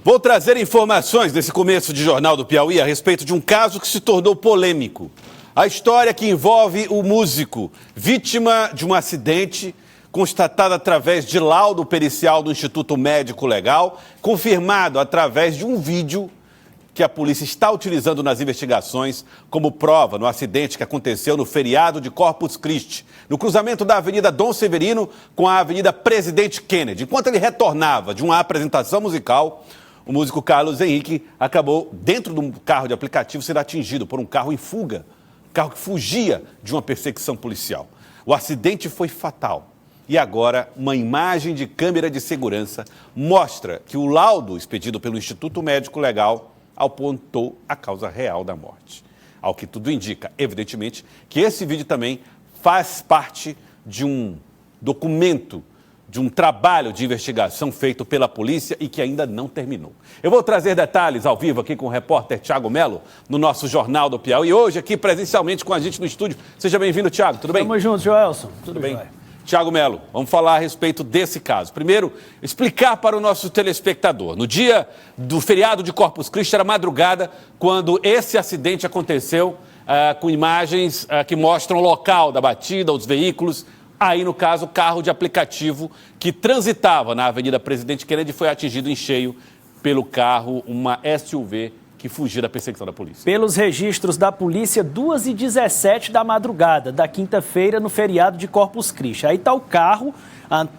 Vou trazer informações nesse começo de Jornal do Piauí a respeito de um caso que se tornou polêmico. A história que envolve o músico, vítima de um acidente constatado através de laudo pericial do Instituto Médico Legal, confirmado através de um vídeo que a polícia está utilizando nas investigações como prova no acidente que aconteceu no feriado de Corpus Christi, no cruzamento da Avenida Dom Severino com a Avenida Presidente Kennedy. Enquanto ele retornava de uma apresentação musical, o músico Carlos Henrique acabou dentro de um carro de aplicativo sendo atingido por um carro em fuga, carro que fugia de uma perseguição policial. O acidente foi fatal. E agora, uma imagem de câmera de segurança mostra que o laudo expedido pelo Instituto Médico Legal apontou a causa real da morte. Ao que tudo indica, evidentemente, que esse vídeo também faz parte de um documento, de um trabalho de investigação feito pela polícia e que ainda não terminou. Eu vou trazer detalhes ao vivo aqui com o repórter Thiago Melo, no nosso Jornal do Piauí. E hoje aqui presencialmente com a gente no estúdio. Seja bem-vindo, Thiago. Tudo bem? Tamo junto, Joelson. Tudo bem? Thiago Melo, vamos falar a respeito desse caso. Primeiro, explicar para o nosso telespectador. No dia do feriado de Corpus Christi, era madrugada, quando esse acidente aconteceu, com imagens que mostram o local da batida, os veículos. Aí, no caso, o carro de aplicativo que transitava na Avenida Presidente Kennedy foi atingido em cheio pelo carro, uma SUV, que fugia da perseguição da polícia. Pelos registros da polícia, 2h17 da madrugada da quinta-feira, no feriado de Corpus Christi. Aí está o carro,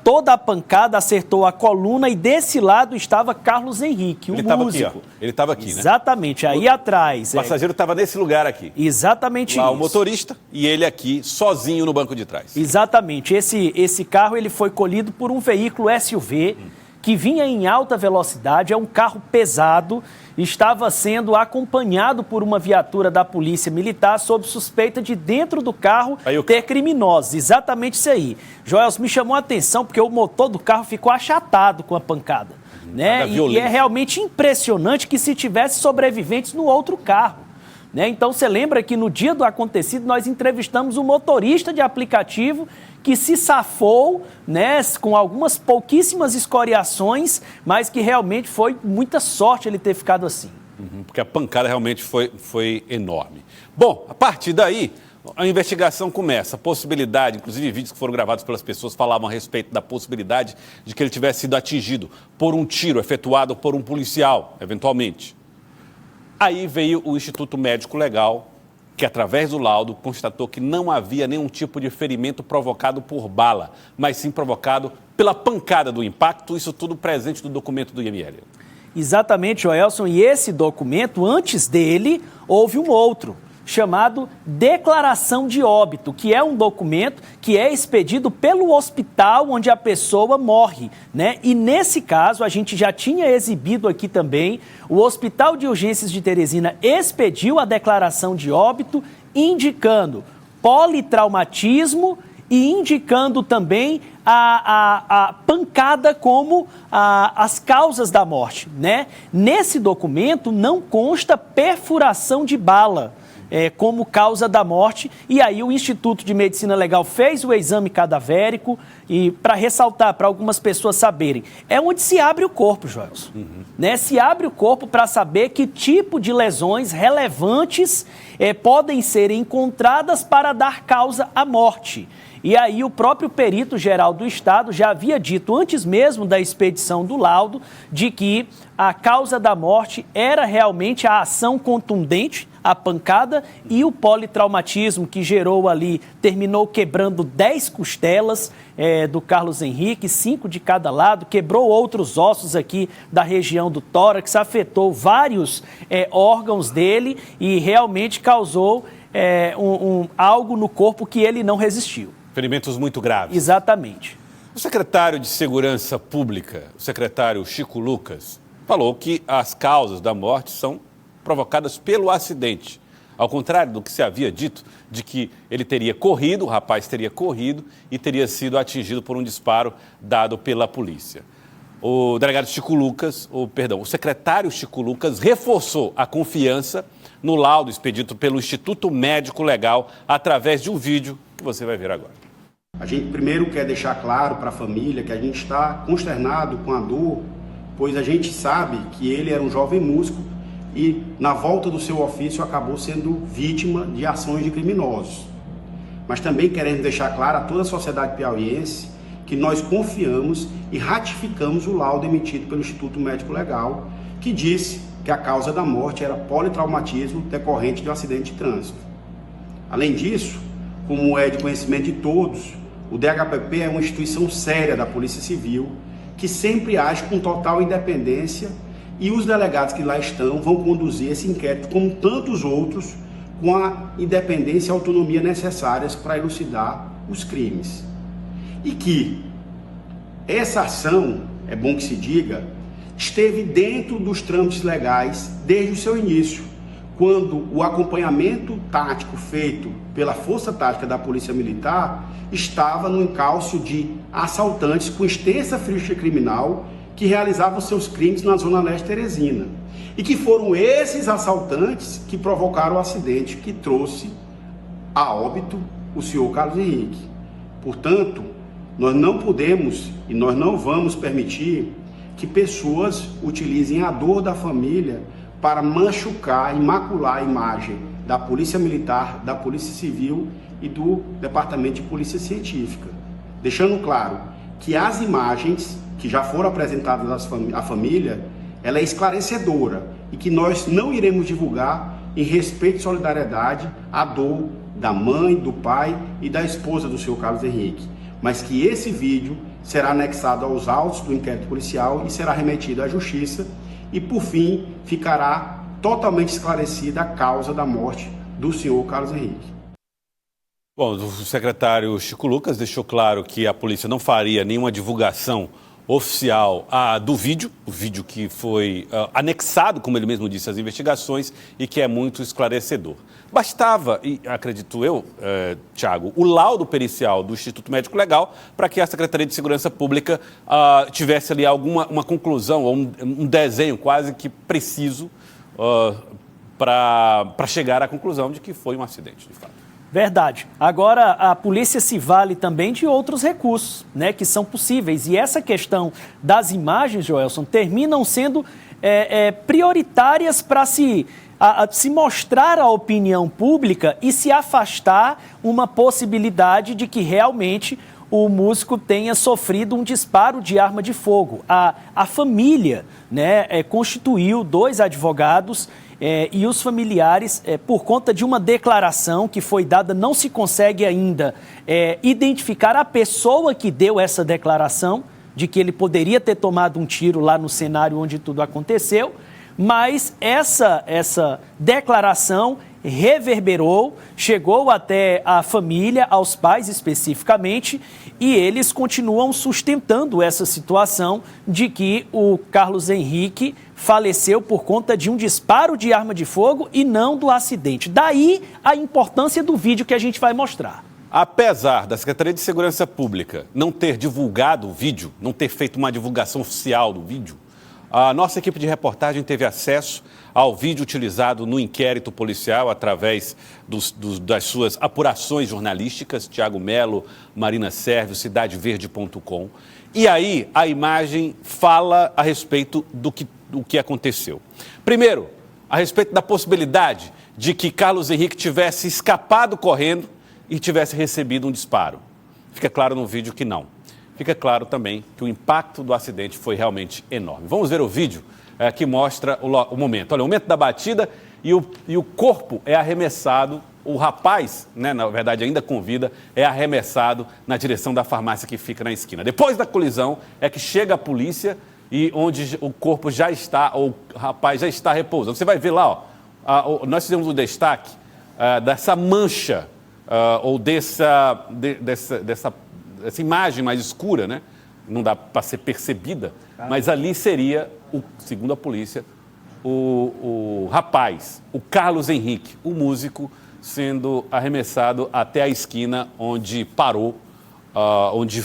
toda a pancada acertou a coluna e desse lado estava Carlos Henrique, o músico. Aqui, ó. Ele estava aqui, né? Exatamente, aí atrás. O passageiro estava nesse lugar aqui. Exatamente lá isso. O motorista e ele aqui, sozinho no banco de trás. Exatamente. Esse carro ele foi colhido por um veículo SUV que vinha em alta velocidade, é um carro pesado, estava sendo acompanhado por uma viatura da Polícia Militar sob suspeita de dentro do carro ter criminosos. Exatamente isso aí. Joelson, me chamou a atenção porque o motor do carro ficou achatado com a pancada, né? E é realmente impressionante que se tivesse sobreviventes no outro carro. Né? Então, você lembra que no dia do acontecido nós entrevistamos um motorista de aplicativo que se safou, né, com algumas pouquíssimas escoriações, mas que realmente foi muita sorte ele ter ficado assim. Porque a pancada realmente foi enorme. Bom, a partir daí, a investigação começa. A possibilidade, inclusive vídeos que foram gravados pelas pessoas falavam a respeito da possibilidade de que ele tivesse sido atingido por um tiro efetuado por um policial, eventualmente. Aí veio o Instituto Médico Legal, que através do laudo constatou que não havia nenhum tipo de ferimento provocado por bala, mas sim provocado pela pancada do impacto, isso tudo presente no documento do IML. Exatamente, Joelson, e esse documento, antes dele, houve um outro, chamado Declaração de Óbito, que é um documento que é expedido pelo hospital onde a pessoa morre, né? E nesse caso, a gente já tinha exibido aqui também, o Hospital de Urgências de Teresina expediu a declaração de óbito, indicando politraumatismo e indicando também a pancada como as causas da morte, né? Nesse documento não consta perfuração de bala como causa da morte, e aí o Instituto de Medicina Legal fez o exame cadavérico, e para ressaltar, para algumas pessoas saberem, é onde se abre o corpo, Joelson. Né? Se abre o corpo para saber que tipo de lesões relevantes podem ser encontradas para dar causa à morte. E aí o próprio perito geral do Estado já havia dito, antes mesmo da expedição do laudo, de que a causa da morte era realmente a ação contundente, a pancada, e o politraumatismo que gerou ali, terminou quebrando 10 costelas do Carlos Henrique, 5 de cada lado, quebrou outros ossos aqui da região do tórax, afetou vários órgãos dele e realmente causou algo no corpo que ele não resistiu. Ferimentos muito graves. Exatamente. O secretário de Segurança Pública, o secretário Chico Lucas, falou que as causas da morte são provocadas pelo acidente. Ao contrário do que se havia dito, de que ele teria corrido, o rapaz teria corrido e teria sido atingido por um disparo dado pela polícia. O delegado Chico Lucas, o secretário Chico Lucas reforçou a confiança no laudo expedido pelo Instituto Médico Legal através de um vídeo que você vai ver agora. A gente primeiro quer deixar claro para a família que a gente está consternado com a dor pois a gente sabe que ele era um jovem músico e na volta do seu ofício acabou sendo vítima de ações de criminosos. Mas também queremos deixar claro a toda a sociedade piauiense que nós confiamos e ratificamos o laudo emitido pelo Instituto Médico Legal, que disse que a causa da morte era politraumatismo decorrente de um acidente de trânsito. Além disso, como é de conhecimento de todos, o DHPP é uma instituição séria da Polícia Civil, que sempre age com total independência, e os delegados que lá estão vão conduzir esse inquérito, como tantos outros, com a independência e autonomia necessárias para elucidar os crimes. E que essa ação, é bom que se diga, esteve dentro dos trâmites legais desde o seu início, quando o acompanhamento tático feito pela Força Tática da Polícia Militar estava no encalço de assaltantes com extensa ficha criminal que realizavam seus crimes na Zona Leste Teresina. E que foram esses assaltantes que provocaram o acidente que trouxe a óbito o senhor Carlos Henrique. Portanto, nós não podemos e nós não vamos permitir que pessoas utilizem a dor da família para machucar e macular a imagem da Polícia Militar, da Polícia Civil e do Departamento de Polícia Científica. Deixando claro que as imagens que já foram apresentadas à família, ela é esclarecedora e que nós não iremos divulgar em respeito e solidariedade à dor da mãe, do pai e da esposa do senhor Carlos Henrique, mas que esse vídeo será anexado aos autos do inquérito policial e será remetido à Justiça e, por fim, ficará totalmente esclarecida a causa da morte do senhor Carlos Henrique. Bom, o secretário Chico Lucas deixou claro que a polícia não faria nenhuma divulgação oficial do vídeo, o vídeo que foi anexado, como ele mesmo disse, às investigações e que é muito esclarecedor. Bastava, e acredito eu, Tiago, o laudo pericial do Instituto Médico Legal para que a Secretaria de Segurança Pública tivesse ali uma conclusão, ou um desenho quase que preciso para chegar à conclusão de que foi um acidente, de fato. Verdade. Agora, a polícia se vale também de outros recursos, né, que são possíveis. E essa questão das imagens, Joelson, terminam sendo prioritárias para se mostrar à opinião pública e se afastar uma possibilidade de que realmente o músico tenha sofrido um disparo de arma de fogo. A família, né, constituiu 2 advogados e os familiares, por conta de uma declaração que foi dada, não se consegue ainda identificar a pessoa que deu essa declaração, de que ele poderia ter tomado um tiro lá no cenário onde tudo aconteceu, mas essa declaração reverberou, chegou até a família, aos pais especificamente, e eles continuam sustentando essa situação de que o Carlos Henrique faleceu por conta de um disparo de arma de fogo e não do acidente. Daí a importância do vídeo que a gente vai mostrar. Apesar da Secretaria de Segurança Pública não ter divulgado o vídeo, não ter feito uma divulgação oficial do vídeo, a nossa equipe de reportagem teve acesso ao vídeo utilizado no inquérito policial através das suas apurações jornalísticas, Tiago Melo, Marina Sérvio, CidadeVerde.com. E aí a imagem fala a respeito do que aconteceu. Primeiro, a respeito da possibilidade de que Carlos Henrique tivesse escapado correndo e tivesse recebido um disparo. Fica claro no vídeo que não. Fica claro também que o impacto do acidente foi realmente enorme. Vamos ver o vídeo que mostra o momento. Olha, o momento da batida e o corpo é arremessado, o rapaz, né, na verdade ainda com vida, é arremessado na direção da farmácia que fica na esquina. Depois da colisão é que chega a polícia e onde o corpo já está, ou o rapaz já está repousando. Você vai ver lá, nós fizemos um destaque dessa mancha, ou dessa imagem mais escura, né? Não dá para ser percebida, mas ali seria, segundo a polícia, o rapaz, o Carlos Henrique, o músico, sendo arremessado até a esquina onde parou, onde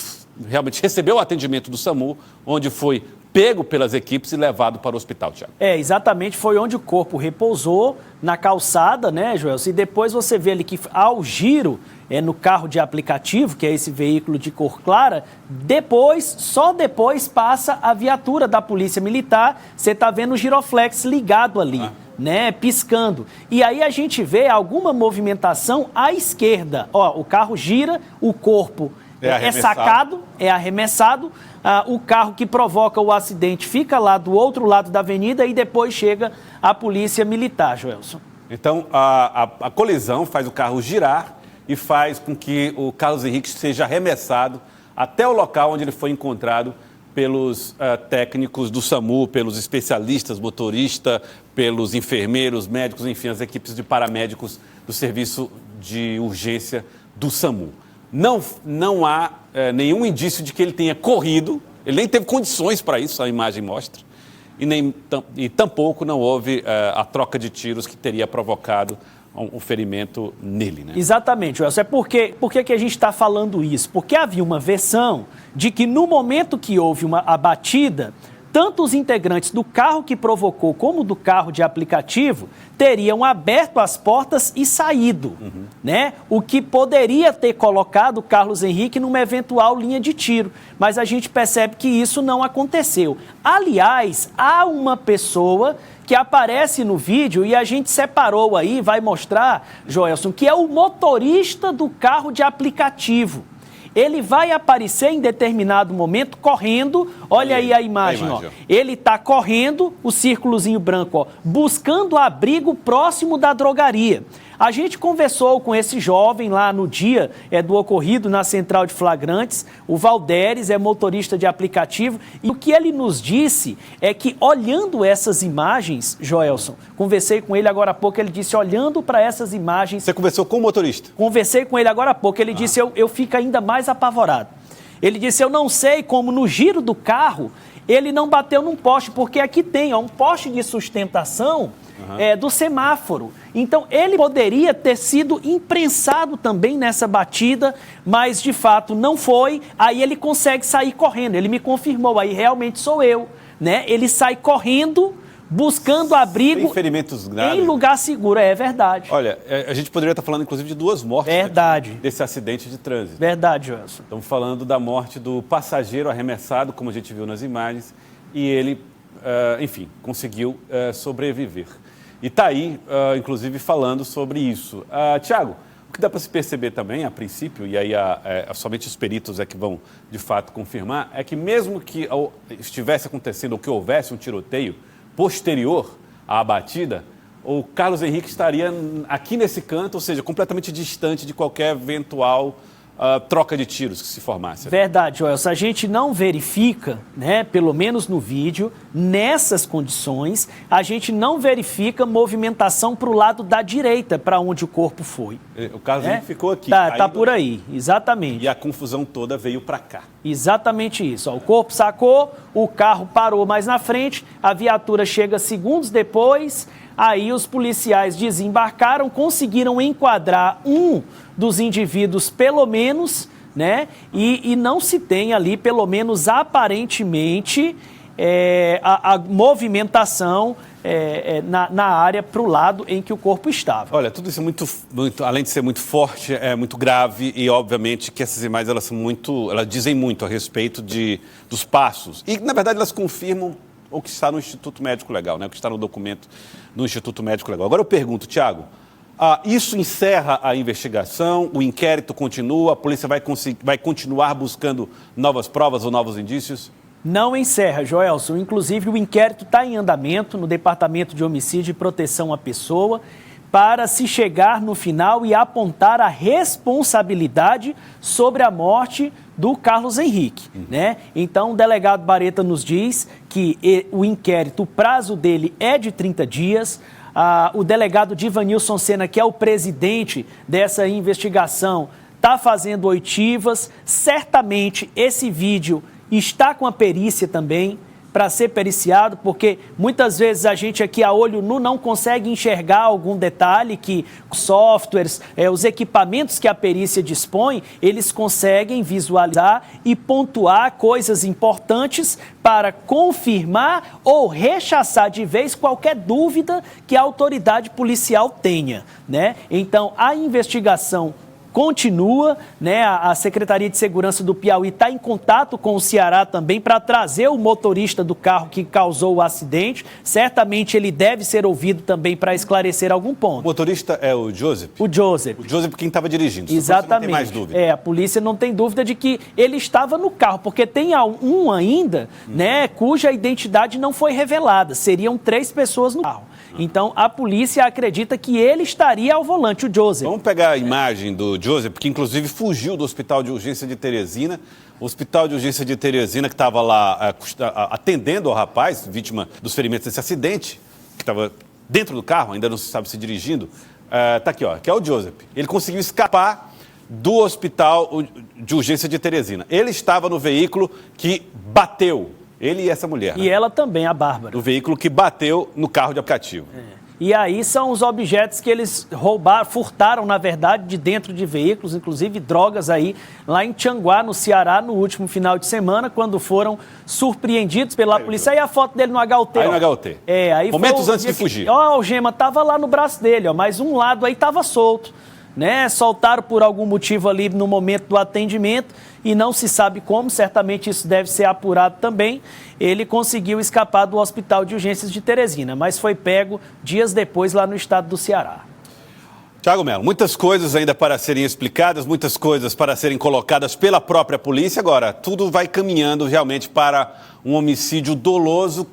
realmente recebeu o atendimento do SAMU, onde foi pego pelas equipes e levado para o hospital, Tiago. Exatamente, foi onde o corpo repousou, na calçada, né, Joelson? E depois você vê ali que ao giro, no carro de aplicativo, que é esse veículo de cor clara, só depois passa a viatura da Polícia Militar, você está vendo o giroflex ligado ali, né, piscando. E aí a gente vê alguma movimentação à esquerda. Ó, o carro gira, o corpo é sacado, é arremessado, o carro que provoca o acidente fica lá do outro lado da avenida e depois chega a Polícia Militar, Joelson. Então, a colisão faz o carro girar e faz com que o Carlos Henrique seja arremessado até o local onde ele foi encontrado pelos técnicos do SAMU, pelos especialistas, motorista, pelos enfermeiros, médicos, enfim, as equipes de paramédicos do serviço de urgência do SAMU. Não há nenhum indício de que ele tenha corrido, ele nem teve condições para isso, a imagem mostra, e tampouco não houve a troca de tiros que teria provocado um ferimento nele, né? Exatamente, Wilson. Por que a gente está falando isso? Porque havia uma versão de que no momento que houve a batida, tanto os integrantes do carro que provocou como do carro de aplicativo teriam aberto as portas e saído, né? O que poderia ter colocado o Carlos Henrique numa eventual linha de tiro. Mas a gente percebe que isso não aconteceu. Aliás, há uma pessoa que aparece no vídeo e a gente separou aí, vai mostrar, Joelson, que é o motorista do carro de aplicativo. Ele vai aparecer em determinado momento correndo, olha aí a imagem, ó. Ele está correndo, o círculozinho branco, ó, buscando abrigo próximo da drogaria. A gente conversou com esse jovem lá no dia do ocorrido na central de flagrantes, o Valderes, é motorista de aplicativo, e o que ele nos disse é que olhando essas imagens, Joelson, conversei com ele agora há pouco, ele disse, olhando para essas imagens... Você conversou com o motorista? Conversei com ele agora há pouco, ele disse, eu fico ainda mais apavorado. Ele disse, eu não sei como no giro do carro ele não bateu num poste, porque aqui tem um poste de sustentação do semáforo. Então, ele poderia ter sido imprensado também nessa batida, mas de fato não foi. Aí ele consegue sair correndo. Ele me confirmou, aí realmente sou eu, né? Ele sai correndo, buscando abrigo. Sem ferimentos graves. Em lugar seguro, é verdade. Olha, a gente poderia estar falando inclusive de 2 mortes. Verdade. Desse acidente de trânsito. Verdade, Joelson. Estamos falando da morte do passageiro arremessado, como a gente viu nas imagens, e ele, enfim, conseguiu sobreviver. E está aí, inclusive, falando sobre isso. Tiago, o que dá para se perceber também, a princípio, e aí somente os peritos é que vão, de fato, confirmar, é que mesmo que estivesse acontecendo ou que houvesse um tiroteio posterior à batida, o Carlos Henrique estaria aqui nesse canto, ou seja, completamente distante de qualquer eventual troca de tiros que se formasse. Verdade, Joelson. A gente não verifica, né, pelo menos no vídeo, nessas condições, a gente não verifica movimentação para o lado da direita, para onde o corpo foi. O Carlos Henrique ficou aqui. Tá por aí, exatamente. E a confusão toda veio para cá. Exatamente isso. Ó, o corpo sacou, o carro parou mais na frente, a viatura chega segundos depois, aí os policiais desembarcaram, conseguiram enquadrar um dos indivíduos, pelo menos, né? E não se tem ali, pelo menos aparentemente, a movimentação na área para o lado em que o corpo estava. Olha, tudo isso além de ser muito forte, é muito grave e, obviamente, que essas imagens elas dizem muito a respeito dos passos. E, na verdade, elas confirmam o que está no Instituto Médico Legal, né? O que está no documento do Instituto Médico Legal. Agora eu pergunto, Tiago, isso encerra a investigação, o inquérito continua, a polícia vai continuar buscando novas provas ou novos indícios? Não encerra, Joelson. Inclusive, o inquérito está em andamento no Departamento de Homicídio e Proteção à Pessoa para se chegar no final e apontar a responsabilidade sobre a morte do Carlos Henrique, né? Então, o delegado Bareta nos diz que o inquérito, o prazo dele é de 30 dias. O delegado Divanilson Sena, que é o presidente dessa investigação, está fazendo oitivas. Certamente, esse vídeo está com a perícia também, para ser periciado, porque muitas vezes a gente aqui a olho nu não consegue enxergar algum detalhe que softwares, os equipamentos que a perícia dispõe, eles conseguem visualizar e pontuar coisas importantes para confirmar ou rechaçar de vez qualquer dúvida que a autoridade policial tenha, né? Então, a investigação continua, né? A Secretaria de Segurança do Piauí está em contato com o Ceará também para trazer o motorista do carro que causou o acidente. Certamente ele deve ser ouvido também para esclarecer algum ponto. O motorista é o Joseph? O Joseph. O Joseph quem estava dirigindo. Exatamente. Não tem mais dúvida. A polícia não tem dúvida de que ele estava no carro, porque tem um ainda, né, cuja identidade não foi revelada. Seriam 3 pessoas no carro. Então, a polícia acredita que ele estaria ao volante, o Joseph. Vamos pegar a imagem do Joseph, que inclusive fugiu do Hospital de Urgência de Teresina. O Hospital de Urgência de Teresina, que estava lá atendendo ao rapaz, vítima dos ferimentos desse acidente, que estava dentro do carro, ainda não se sabe se dirigindo. Está aqui, ó, que é o Joseph. Ele conseguiu escapar do Hospital de Urgência de Teresina. Ele estava no veículo que bateu. Ele e essa mulher. E ela também, a Bárbara. O veículo que bateu no carro de aplicativo. E aí são os objetos que eles roubaram, furtaram, na verdade, de dentro de veículos, inclusive drogas aí, lá em Tianguá, no Ceará, no último final de semana, quando foram surpreendidos pela polícia. Aí a foto dele no HUT. Aí no HUT. Aí momentos antes de fugir. Ó, a algema tava lá no braço dele, ó, mas um lado aí tava solto, né? Soltaram por algum motivo ali no momento do atendimento e não se sabe como, certamente isso deve ser apurado também. Ele conseguiu escapar do Hospital de Urgências de Teresina, mas foi pego dias depois lá no estado do Ceará. Tiago Melo, muitas coisas ainda para serem explicadas, muitas coisas para serem colocadas pela própria polícia. Agora, tudo vai caminhando realmente para um homicídio doloso.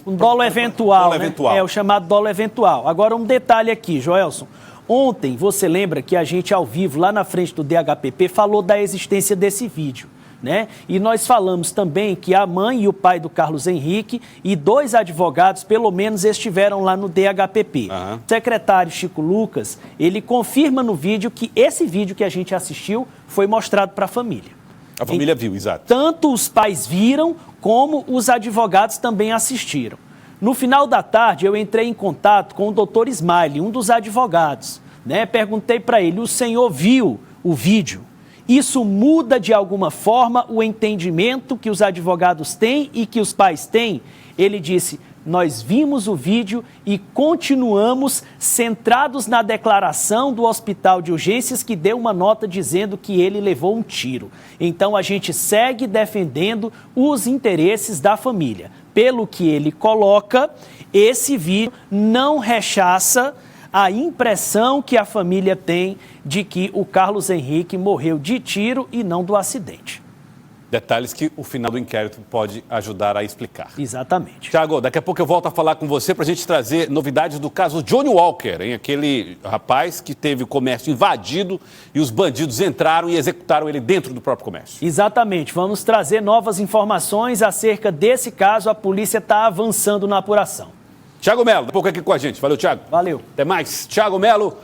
Um dolo eventual, dolo né? eventual. É o chamado dolo eventual. Agora, um detalhe aqui, Joelson. Ontem, você lembra que a gente, ao vivo, lá na frente do DHPP, falou da existência desse vídeo, né? E nós falamos também que a mãe e o pai do Carlos Henrique e 2 advogados, pelo menos, estiveram lá no DHPP. O secretário Chico Lucas, ele confirma no vídeo que esse vídeo que a gente assistiu foi mostrado para a família. A família viu, exato. Tanto os pais viram, como os advogados também assistiram. No final da tarde, eu entrei em contato com o doutor Smiley, um dos advogados, né? Perguntei para ele, o senhor viu o vídeo? Isso muda de alguma forma o entendimento que os advogados têm e que os pais têm? Ele disse, nós vimos o vídeo e continuamos centrados na declaração do Hospital de Urgências que deu uma nota dizendo que ele levou um tiro. Então a gente segue defendendo os interesses da família. Pelo que ele coloca, esse vídeo não rechaça a impressão que a família tem de que o Carlos Henrique morreu de tiro e não do acidente. Detalhes que o final do inquérito pode ajudar a explicar. Exatamente. Tiago, daqui a pouco eu volto a falar com você para a gente trazer novidades do caso Johnny Walker, hein? Aquele rapaz que teve o comércio invadido e os bandidos entraram e executaram ele dentro do próprio comércio. Exatamente. Vamos trazer novas informações acerca desse caso. A polícia está avançando na apuração. Tiago Melo, daqui a pouco aqui com a gente. Valeu, Tiago. Valeu. Até mais. Tiago Melo,